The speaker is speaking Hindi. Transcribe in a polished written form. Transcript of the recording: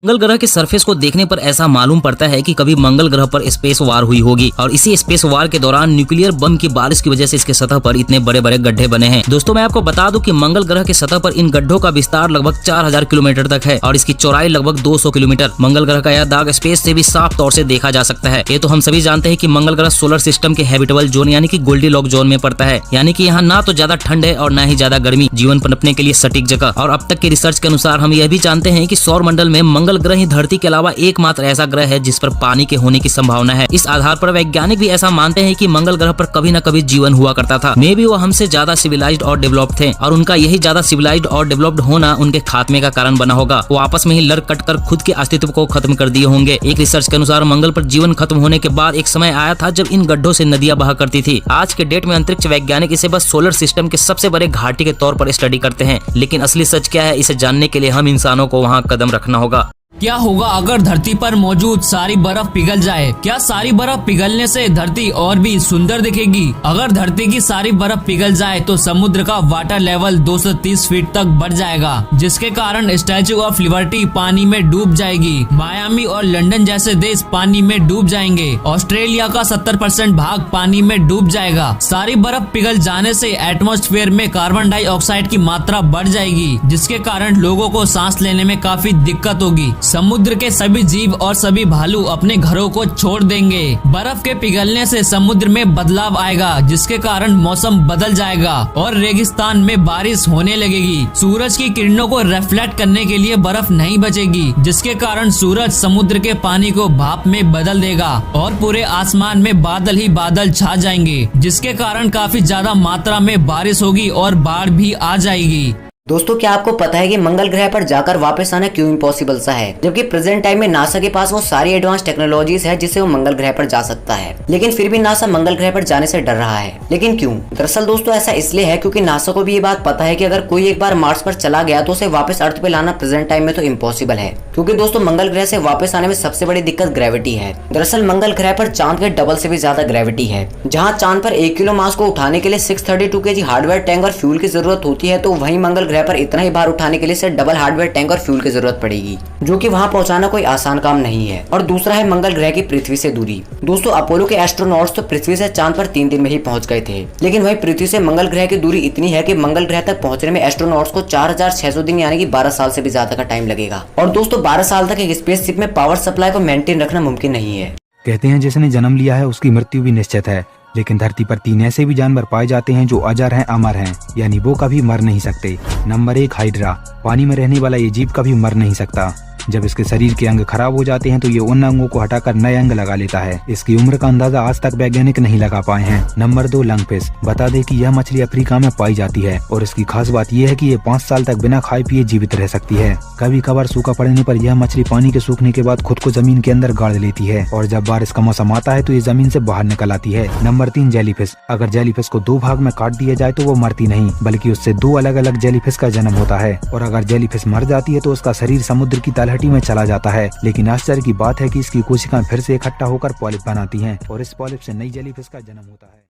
मंगल ग्रह के सरफेस को देखने पर ऐसा मालूम पड़ता है कि कभी मंगल ग्रह पर स्पेस वार हुई होगी और इसी स्पेस वार के दौरान न्यूक्लियर बम की बारिश की वजह से इसके सतह पर इतने बड़े बड़े गड्ढे बने हैं। दोस्तों मैं आपको बता दूं कि मंगल ग्रह के सतह पर इन गड्ढों का विस्तार लगभग 4000 किलोमीटर तक है और इसकी चौड़ाई लगभग 200 किलोमीटर। मंगल ग्रह का यह दाग स्पेस से भी साफ तौर से देखा जा सकता है। ये तो हम सभी जानते हैं कि मंगल ग्रह सोलर सिस्टम के हैबिटेबल जोन यानी कि गोल्डीलॉक जोन में पड़ता है, यानी कि यहाँ ना तो ज्यादा ठंड है और न ही ज्यादा गर्मी, जीवन पनपने के लिए सटीक जगह। और अब तक के रिसर्च के अनुसार हम यह भी जानते हैं कि सौर मंडल में मंगल ग्रह ही धरती के अलावा एकमात्र ऐसा ग्रह है जिस पर पानी के होने की संभावना है। इस आधार पर वैज्ञानिक भी ऐसा मानते हैं कि मंगल ग्रह पर कभी न कभी जीवन हुआ करता था। मे भी वो हमसे ज्यादा सिविलाइज्ड और डेवलप्ड थे और उनका यही ज्यादा सिविलाइज्ड और डेवलप्ड होना उनके खात्मे का कारण बना होगा। वो आपस में ही लड़ कट कर खुद के अस्तित्व को खत्म कर दिए होंगे। एक रिसर्च के अनुसार मंगल पर जीवन खत्म होने के बाद एक समय आया था जब इन गड्ढों से नदियां बहा करती थी। आज के डेट में अंतरिक्ष वैज्ञानिक इसे बस सोलर सिस्टम के सबसे बड़े घाटी के तौर पर स्टडी करते हैं, लेकिन असली सच क्या है इसे जानने के लिए हम इंसानों को वहाँ कदम रखना होगा। क्या होगा अगर धरती पर मौजूद सारी बर्फ पिघल जाए? क्या सारी बर्फ पिघलने से धरती और भी सुंदर दिखेगी? अगर धरती की सारी बर्फ पिघल जाए तो समुद्र का वाटर लेवल 230 फीट तक बढ़ जाएगा, जिसके कारण स्टैचू ऑफ लिबर्टी पानी में डूब जाएगी। मायामी और लंदन जैसे देश पानी में डूब जाएंगे। ऑस्ट्रेलिया का 70% भाग पानी में डूब जाएगा। सारी बर्फ पिघल जाने से एटमॉस्फेयर में कार्बन डाइऑक्साइड की मात्रा बढ़ जाएगी, जिसके कारण लोगों को सांस लेने में काफी दिक्कत होगी। समुद्र के सभी जीव और सभी भालू अपने घरों को छोड़ देंगे। बर्फ के पिघलने से समुद्र में बदलाव आएगा, जिसके कारण मौसम बदल जाएगा और रेगिस्तान में बारिश होने लगेगी। सूरज की किरणों को रिफ्लेक्ट करने के लिए बर्फ नहीं बचेगी, जिसके कारण सूरज समुद्र के पानी को भाप में बदल देगा और पूरे आसमान में बादल ही बादल छा जाएंगे, जिसके कारण काफी ज्यादा मात्रा में बारिश होगी और बाढ़ भी आ जाएगी। दोस्तों क्या आपको पता है कि मंगल ग्रह पर जाकर वापस आना क्यों इम्पॉसिबल सा है, जबकि प्रेजेंट टाइम में नासा के पास वो सारी एडवांस टेक्नोलॉजीज है जिससे वो मंगल ग्रह पर जा सकता है, लेकिन फिर भी नासा मंगल ग्रह पर जाने से डर रहा है। लेकिन क्यों? दरअसल दोस्तों ऐसा इसलिए है क्योंकि नासा को भी ये बात पता है कि अगर कोई एक बार मार्स पर चला गया तो उसे वापस अर्थ पे लाना प्रेजेंट टाइम में तो इम्पॉसिबल है, क्योंकि दोस्तों मंगल ग्रह से वापस आने में सबसे बड़ी दिक्कत ग्रेविटी है। दरअसल मंगल ग्रह पर चांद के डबल से भी ज्यादा ग्रेविटी है। जहाँ चांद पर 1 किलो मास को उठाने के लिए 632 kg हार्डवेयर टैंक और फ्यूल की जरूरत होती है, तो वहीं मंगल ग्रह पर इतना ही भार उठाने के लिए सिर्फ डबल हार्डवेयर टैंक और फ्यूल की जरूरत पड़ेगी, जो कि वहां पहुंचाना कोई आसान काम नहीं है। और दूसरा है मंगल ग्रह की पृथ्वी से दूरी। दोस्तों अपोलो के एस्ट्रोनॉट्स तो पृथ्वी से चांद पर 3 दिन में ही पहुंच गए थे, लेकिन वही पृथ्वी से मंगल ग्रह की दूरी इतनी है कि मंगल ग्रह तक पहुंचने में एस्ट्रोनॉट्स को 4600 दिन यानी कि 12 साल से भी ज्यादा का टाइम लगेगा। और दोस्तों 12 साल तक एक स्पेसशिप में पावर सप्लाई को मेंटेन रखना मुमकिन नहीं है। कहते हैं जिसने जन्म लिया है उसकी मृत्यु भी निश्चित है, लेकिन धरती पर 3 ऐसे भी जानवर पाए जाते हैं जो अजर हैं, अमर हैं, यानी वो कभी मर नहीं सकते। Number 1 hydra. पानी में रहने वाला ये जीव कभी मर नहीं सकता। जब इसके शरीर के अंग खराब हो जाते हैं तो ये उन अंगों को हटाकर नए अंग लगा लेता है। इसकी उम्र का अंदाजा आज तक वैज्ञानिक नहीं लगा पाए हैं। Number 2 lungfish. बता दें कि यह मछली अफ्रीका में पाई जाती है और इसकी खास बात यह है कि ये 5 साल तक बिना खाए पिए जीवित रह सकती है। कभी कभार सूखा पड़ने पर यह मछली पानी के सूखने के बाद खुद को जमीन के अंदर गाड़ लेती है और जब बारिश का मौसम आता है तो ये जमीन से बाहर निकल आती है। Number 3 jellyfish. अगर जेलीफिश को 2 भाग में काट दिया जाए तो वो मरती नहीं, बल्कि उससे 2 अलग अलग जेलीफिश का जन्म होता है। और अगर जेलीफिश मर जाती है तो उसका शरीर समुद्र की तलहटी में चला जाता है। लेकिन आश्चर्य की बात है कि इसकी कोशिकाएं फिर से इकट्ठा होकर पॉलिप बनाती हैं और इस पॉलिप से नई जेलीफिश का जन्म होता है।